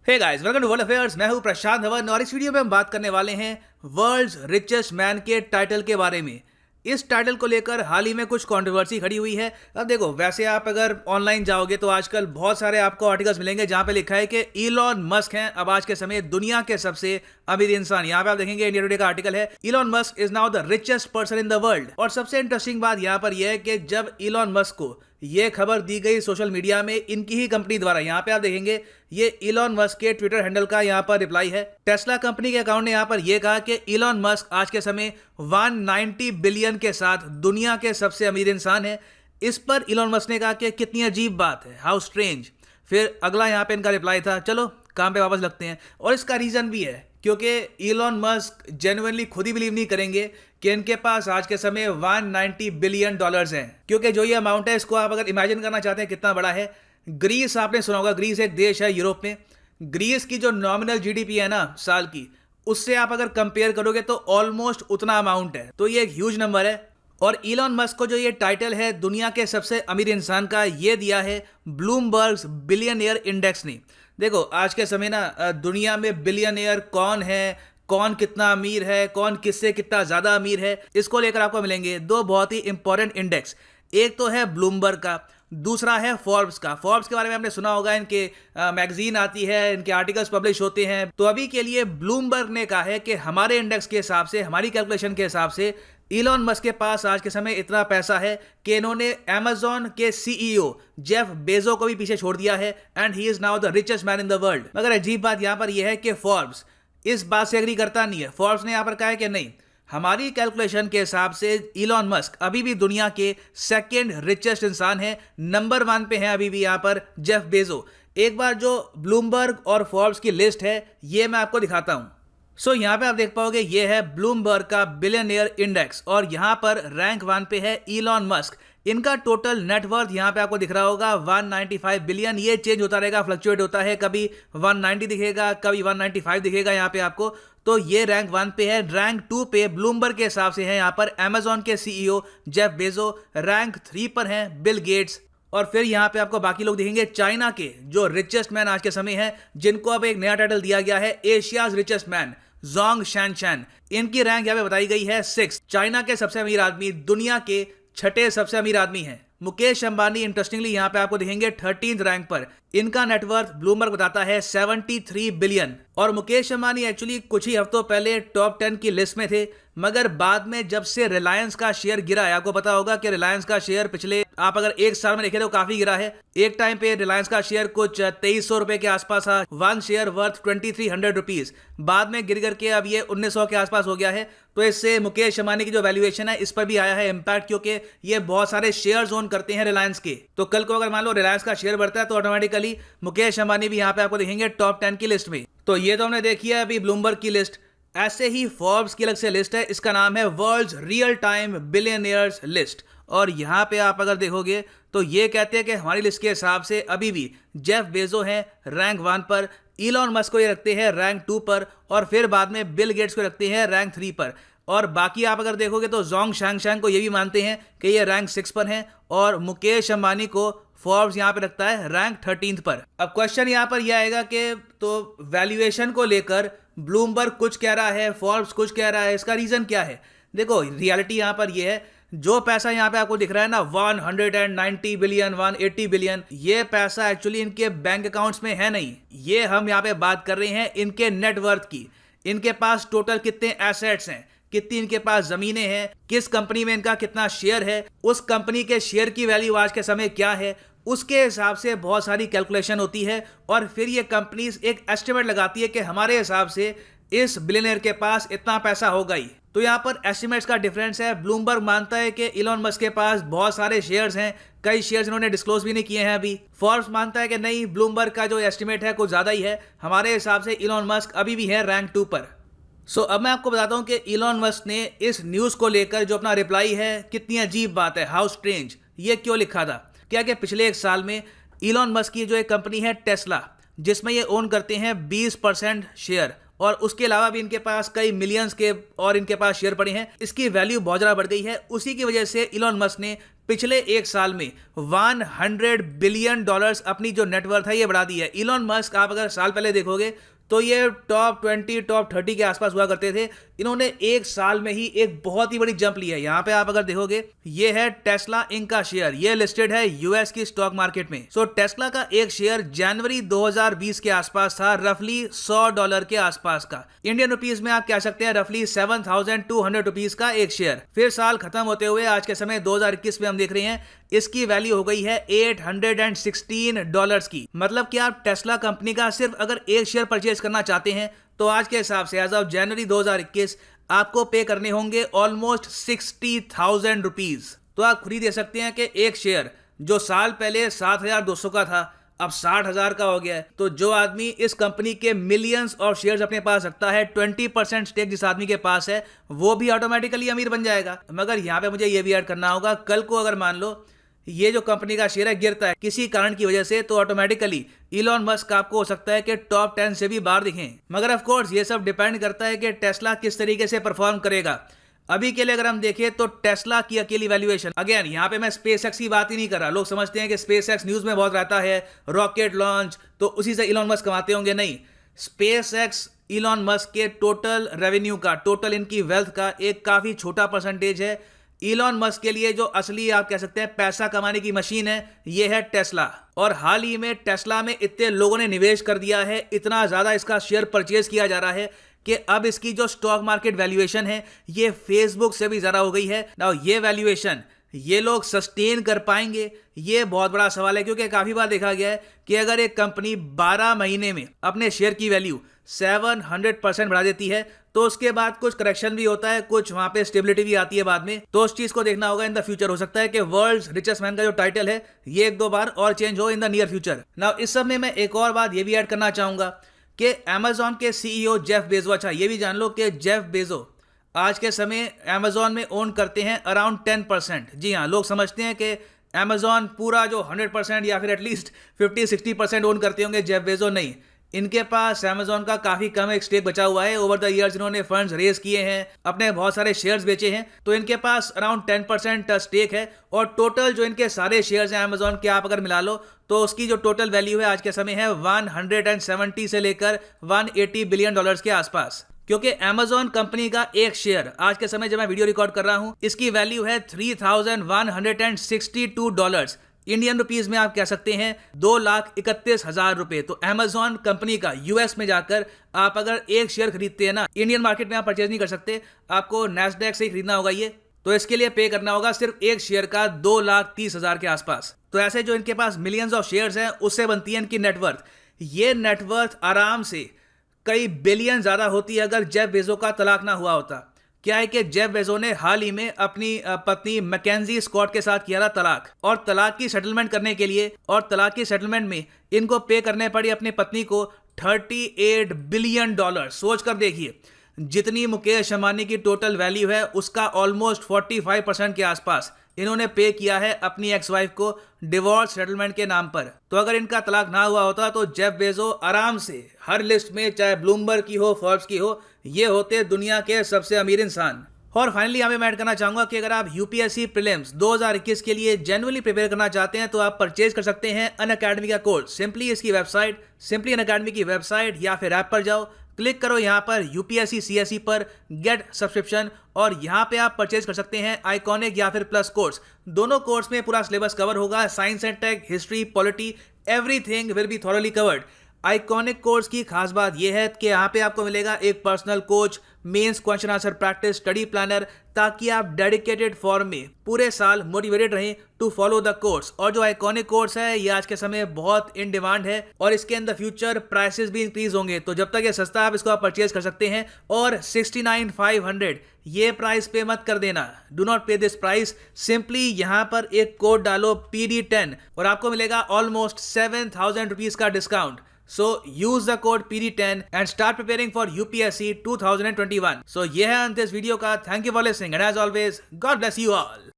Hey guys, welcome to world affairs. मैं हूं प्रशांत धवन और इस वीडियो में हम बात करने वाले हैं वर्ल्ड्स रिचेस्ट मैन के टाइटल के बारे में। इस टाइटल को लेकर हाल ही में कुछ कंट्रोवर्सी खड़ी हुई है। अब देखो, वैसे आप अगर ऑनलाइन जाओगे तो आजकल बहुत सारे आपको आर्टिकल्स मिलेंगे जहां पे लिखा है कि इलॉन मस्क हैं अब आज के समय दुनिया के सबसे अमीर इंसान। यहाँ पे आप देखेंगे इंडिया टुडे का आर्टिकल है, Elon Musk is now the richest person in the world. और सबसे इंटरेस्टिंग बात यहाँ पर यह है कि जब इलॉन मस्क को ये खबर दी गई सोशल मीडिया में इनकी ही कंपनी द्वारा, यहाँ पे आप देखेंगे ये इलॉन मस्क के ट्विटर हैंडल का यहाँ पर रिप्लाई है। टेस्ला कंपनी के अकाउंट ने यहाँ पर यह कहा कि इलॉन मस्क आज के समय 190 बिलियन के साथ दुनिया के सबसे अमीर इंसान है। इस पर इलॉन मस्क ने कहा कि कितनी अजीब बात है, हाउ स्ट्रेंज। फिर अगला यहाँ पे इनका रिप्लाई था, चलो काम पे वापस लगते हैं। और इसका रीजन भी है क्योंकि इलॉन मस्क जेन्युइनली खुद ही बिलीव नहीं करेंगे कि इनके पास आज के समय 190 बिलियन डॉलर्स हैं। क्योंकि जो ये अमाउंट है इसको आप अगर इमेजिन करना चाहते हैं कितना बड़ा है, ग्रीस आपने सुना होगा, ग्रीस एक देश है यूरोप में। ग्रीस की जो नॉमिनल जीडीपी है ना साल की, उससे आप अगर कंपेयर करोगे तो ऑलमोस्ट उतना अमाउंट है। तो ये एक ह्यूज नंबर है। और इलॉन मस्क को जो ये टाइटल है दुनिया के सबसे अमीर इंसान का, ये दिया है ब्लूमबर्ग बिलियनियर इंडेक्स ने। देखो आज के समय ना दुनिया में बिलियनियर कौन है, कौन कितना अमीर है, कौन किससे कितना ज्यादा अमीर है, इसको लेकर आपको मिलेंगे दो बहुत ही इंपॉर्टेंट इंडेक्स। एक तो है ब्लूमबर्ग का, दूसरा है फोर्ब्स का। फोर्ब्स के बारे में आपने सुना होगा, इनके मैगजीन आती है, इनके आर्टिकल्स पब्लिश होते हैं। तो अभी के लिए ब्लूमबर्ग ने कहा है कि हमारे इंडेक्स के हिसाब से, हमारी कैलकुलेशन के हिसाब से इलॉन मस्क के पास आज के समय इतना पैसा है कि इन्होंने अमेजॉन के सीईओ जेफ बेजो को भी पीछे छोड़ दिया है and he is now the richest man in the world. मगर अजीब बात यहां पर यह है कि फोर्ब्स इस बात से एग्री करता नहीं है। फोर्ब्स ने यहां पर कहा है कि नहीं, हमारी कैलकुलेशन के हिसाब से इलॉन मस्क अभी भी दुनिया के सेकेंड रिचेस्ट इंसान है। नंबर 1 पे है अभी भी यहां पर जेफ बेजो। एक बार जो ब्लूमबर्ग और फोर्ब्स की लिस्ट है ये मैं आपको दिखाता हूं। सो यहाँ पे आप देख पाओगे ये है ब्लूमबर्ग का बिलियनियर इंडेक्स और यहाँ पर रैंक 1 पे है इलॉन मस्क। इनका टोटल नेटवर्थ यहाँ पे आपको दिख रहा होगा 195 बिलियन। ये चेंज होता रहेगा, फ्लक्चुएट होता है, कभी 190 दिखेगा, कभी 195 दिखेगा यहाँ पे आपको। तो ये रैंक 1 पे है। रैंक 2 पे ब्लूमबर्ग के हिसाब से है यहाँ पर अमेजॉन के सीईओ जेफ बेजो। रैंक 3 पर है बिल गेट्स। और फिर यहाँ पे आपको बाकी लोग दिखेंगे चाइना के जो रिचेस्ट मैन आज के समय है, जिनको अब एक नया टाइटल दिया गया है एशियाज रिचेस्ट मैन, जोंग शैनचैन। इनकी रैंक यहाँ पे बताई गई है 6। चाइना के सबसे अमीर आदमी दुनिया के 6ठे सबसे अमीर आदमी हैं। मुकेश अंबानी इंटरेस्टिंगली यहाँ पे आपको दिखेंगे 13th रैंक पर। इनका नेटवर्थ ब्लूमबर्ग बताता है 73 बिलियन। और मुकेश अंबानी एक्चुअली कुछ ही हफ्तों पहले टॉप 10 की लिस्ट में थे, मगर बाद में जब से रिलायंस का शेयर गिरा है, आपको पता होगा कि रिलायंस का शेयर पिछले आप अगर एक साल में देखें तो काफी गिरा है। एक टाइम पे रिलायंस का शेयर कुछ 2300 रुपए के आसपास था, 1 शेयर वर्थ 2300 रुपीज। बाद में गिर करके अब ये 1900 के आसपास हो गया है। तो इससे मुकेश अंबानी की जो वैल्यूएशन है इस पर भी आया है इम्पैक्ट, क्योंकि ये बहुत सारे शेयर ओन करते हैं रिलायंस के। तो कल को अगर मान लो रिलायंस का शेयर बढ़ता है तो ऑटोमेटिकली मुकेश अंबानी भी यहाँ पे आपको दिखेंगे टॉप 10 की लिस्ट में। तो ये तो हमने देखी है अभी ब्लूमबर्ग की लिस्ट। ऐसे ही फोर्ब्स की अलग से लिस्ट है, इसका नाम है world's real time billionaires list. और यहाँ पे आप अगर देखोगे तो ये कहते हैं कि हमारी लिस्ट के हिसाब से अभी भी जेफ बेजो हैं रैंक 1 पर, इलॉन मस्क को ये रखते हैं रैंक 2 पर, और फिर बाद में बिल गेट्स को रखते हैं रैंक 3 पर। और बाकी आप अगर देखोगे तो जोंग शैनचैन को ये भी मानते हैं कि ये रैंक 6 पर हैं, और मुकेश अंबानी को फोर्ब्स यहाँ पे रखता है रैंक 13th पर। अब क्वेश्चन यहाँ पर यह आएगा कि तो वैल्यूएशन को लेकर ब्लूमबर्ग कुछ कह रहा है, फोर्ब्स कुछ कह रहा है, इसका रीजन क्या है? देखो रियलिटी यहाँ पर यह है, जो पैसा यहाँ पे आपको दिख रहा है ना 190 बिलियन, 180 बिलियन, ये पैसा एक्चुअली इनके बैंक अकाउंट्स में है नहीं। ये हम यहाँ पे बात कर रहे हैं इनके नेटवर्थ की। इनके पास टोटल कितने एसेट्स हैं, कितनी इनके पास जमीनें हैं, किस कंपनी में इनका कितना शेयर है, उस कंपनी के शेयर की वैल्यू आज के समय क्या है, उसके हिसाब से बहुत सारी कैलकुलेशन होती है। और फिर ये कंपनीज एक एस्टिमेट लगाती है कि हमारे हिसाब से इस बिलियनियर के पास इतना पैसा होगा ही। तो यहाँ पर एस्टिमेट्स का डिफरेंस है। ब्लूमबर्ग मानता है कि इलॉन मस्क के पास बहुत सारे शेयर्स हैं, कई शेयर्स इन्होंने डिस्क्लोज भी नहीं किए हैं अभी। फोर्ब्स मानता है कि नहीं, ब्लूमबर्ग का जो एस्टिमेट है कुछ ज्यादा ही है, हमारे हिसाब से इलॉन मस्क अभी भी है रैंक 2 पर। सो अब मैं आपको बताता हूं कि इलॉन मस्क ने इस न्यूज को लेकर जो अपना रिप्लाई है, कितनी अजीब बात है, हाउ स्ट्रेंज, ये क्यों लिखा था। क्या कि पिछले एक साल में इलॉन मस्क की जो एक कंपनी है टेस्ला, जिसमें ये ओन करते हैं 20% शेयर, और उसके अलावा भी इनके पास कई मिलियंस के और इनके पास शेयर पड़े हैं, इसकी वैल्यू बहुत ज़्यादा बढ़ गई है। उसी की वजह से इलॉन मस्क ने पिछले एक साल में $100 बिलियन अपनी जो नेटवर्थ है ये बढ़ा दी है। इलॉन मस्क आप अगर साल पहले देखोगे तो ये टॉप 20 टॉप 30 के आसपास हुआ करते थे। इन्होंने एक साल में ही एक बहुत ही बड़ी जंप ली है। यहाँ पे आप अगर देखोगे ये है टेस्ला इंक का शेयर, ये लिस्टेड है यूएस की स्टॉक मार्केट में। सो टेस्ला का एक शेयर जनवरी 2020 के आसपास था रफली $100 के आसपास का। इंडियन रुपीज में आप कह सकते हैं रफली 7,200 रुपीज का एक शेयर। फिर साल खत्म होते हुए आज के समय 2021 में हम देख रहे हैं इसकी वैल्यू हो गई है $816 की। मतलब कि आप टेस्ला कंपनी का सिर्फ अगर एक शेयर परचेज करना चाहते हैं तो आज के हिसाब से एज ऑफ जनवरी 2021 आपको पे करने होंगे ऑलमोस्ट 60,000 रुपीज। तो आप खुद ही दे सकते हैं कि एक शेयर जो साल पहले 7,200 का था अब 60,000 का हो गया है। तो जो आदमी इस कंपनी के मिलियंस ऑफ शेयर्स अपने पास रखता है, 20% स्टेक जिस आदमी के पास है वो भी ऑटोमेटिकली अमीर बन जाएगा। मगर यहाँ पे मुझे ये भी ऐड करना होगा, कल को अगर मान लो ये जो कंपनी का शेयर है गिरता है किसी कारण की वजह से, तो ऑटोमेटिकली इलॉन मस्क आपको हो सकता है कि टॉप 10 से भी बाहर दिखें। मगर ऑफ कोर्स ये सब डिपेंड करता है कि टेस्ला किस तरीके से परफॉर्म करेगा। अभी के लिए अगर हम देखें तो टेस्ला की अकेली वैल्यूएशन, अगेन यहाँ पे मैं स्पेसएक्स की बात ही नहीं कर रहा। लोग समझते हैं कि स्पेसएक्स न्यूज में बहुत रहता है, रॉकेट लॉन्च तो उसी से इलॉन मस्क कमाते होंगे। नहीं, स्पेसएक्स इलॉन मस्क के टोटल रेवेन्यू का, टोटल इनकी वेल्थ का एक काफी छोटा परसेंटेज है। इलॉन मस्क के लिए जो असली आप कह सकते हैं पैसा कमाने की मशीन है ये है टेस्ला। और हाल ही में टेस्ला में इतने लोगों ने निवेश कर दिया है, इतना ज्यादा इसका शेयर परचेज किया जा रहा है कि अब इसकी जो स्टॉक मार्केट वैल्यूएशन है ये फेसबुक से भी ज्यादा हो गई है। नाउ ये वैल्यूएशन ये लोग सस्टेन कर पाएंगे, ये बहुत बड़ा सवाल है। क्योंकि काफी बार देखा गया है कि अगर एक कंपनी 12 महीने में अपने शेयर की वैल्यू 700% बढ़ा देती है तो उसके बाद कुछ करेक्शन भी होता है, कुछ वहां पे स्टेबिलिटी भी आती है बाद में। तो उस चीज को देखना होगा इन द फ्यूचर। हो सकता है कि वर्ल्ड्स रिचेस्ट मैन का जो टाइटल है ये एक दो बार और चेंज हो in the near future. Now इस सब में मैं एक और बात ये भी ऐड करना चाहूंगा कि अमेजॉन के सीईओ जेफ बेजो, अच्छा ये भी जान लो कि जेफ बेजो आज के समय अमेजॉन में ओन करते हैं अराउंड 10%। जी हाँ, लोग समझते हैं कि अमेजॉन पूरा जो 100% या फिर एटलीस्ट 50-60% ओन करते होंगे जेफ बेजो। नहीं, इनके पास अमेजॉन का काफी कम एक स्टेक बचा हुआ है। ओवर द ईयर्स इन्होंने फंड्स रेज किए हैं, अपने बहुत सारे शेयर्स बेचे हैं, तो इनके पास अराउंड 10% स्टेक है। और टोटल जो इनके सारे शेयर्स हैं अमेजॉन के आप अगर मिला लो तो उसकी जो टोटल वैल्यू है आज के समय है 170 से लेकर $180 बिलियन के आसपास। क्योंकि अमेजॉन कंपनी का एक शेयर आज के समय जब मैं वीडियो रिकॉर्ड कर रहा हूं इसकी वैल्यू है $3,162। इंडियन रुपीज में आप कह सकते हैं 2,31,000 रुपए। तो अमेजॉन कंपनी का यूएस में जाकर आप अगर एक शेयर खरीदते हैं ना, इंडियन मार्केट में आप परचेज नहीं कर सकते, आपको नैस्डैक से ही खरीदना होगा ये। तो इसके लिए पे करना होगा सिर्फ एक शेयर का 2,30,000 के आसपास। तो ऐसे जो इनके पास मिलियंस ऑफ शेयर्स हैं उससे बनती है इनकी नेटवर्थ। ये नेटवर्थ आराम से कई बिलियन ज्यादा होती है अगर जेफ बेजो का तलाक ना हुआ होता। क्या है कि जेफ बेजो ने हाल ही में अपनी पत्नी मैकेंजी स्कॉट के साथ किया था तलाक, और तलाक की सेटलमेंट करने के लिए और तलाक की सेटलमेंट में इनको पे करने पड़ी अपनी पत्नी को $38 बिलियन। सोच कर देखिए, जितनी मुकेश अंबानी की टोटल वैल्यू है उसका ऑलमोस्ट 45% के आसपास इन्होंने पे किया है अपनी एक्स वाइफ को डिवोर्स सेटलमेंट के नाम पर। तो अगर इनका तलाक ना हुआ होता तो जेफ बेजो आराम से हर लिस्ट में, चाहे ब्लूमबर्ग की हो, फोर्ब्स की हो, ये होते दुनिया के सबसे अमीर इंसान। और फाइनली यहाँ पे मैं ऐड करना चाहूंगा कि अगर आप यूपीएससी प्रीलिम्स 2021 के लिए जेन्युइनली प्रिपेयर करना चाहते हैं तो आप परचेज कर सकते हैं अनअकैडमी का कोर्स। सिंपली इसकी वेबसाइट, सिंपली अनअकैडमी की वेबसाइट या फिर ऐप पर जाओ, क्लिक करो यहाँ पर यूपीएससी सीएसई पर गेट सब्सक्रिप्शन, और यहाँ पे आप परचेज कर सकते हैं आइकॉनिक या फिर प्लस कोर्स। दोनों कोर्स में पूरा सिलेबस कवर होगा, science and tech, history, polity, everything will be thoroughly covered. Iconic course की खास बात यह है कि यहाँ पे आपको मिलेगा एक personal coach, mains question answer practice, study planner, ताकि आप डेडिकेटेड फॉर्म में पूरे साल मोटिवेटेड रहें टू फॉलो द कोर्स। और जो आइकॉनिक कोर्स है ये आज के समय बहुत इन डिमांड है और इसके अंदर फ्यूचर प्राइसेस भी इंक्रीज होंगे। तो जब तक ये सस्ता है आप इसको परचेज कर सकते हैं। और 69,500 ये प्राइस पे मत कर देना, डू नॉट पे दिस प्राइस। सिंपली यहाँ पर एक कोड डालो PD10 और आपको मिलेगा ऑलमोस्ट 7,000 रुपीज का discount. So use the code PD10 and start preparing for UPSC 2021. So ये है अंत इस वीडियो का। Thank you for listening and as always, God bless you all.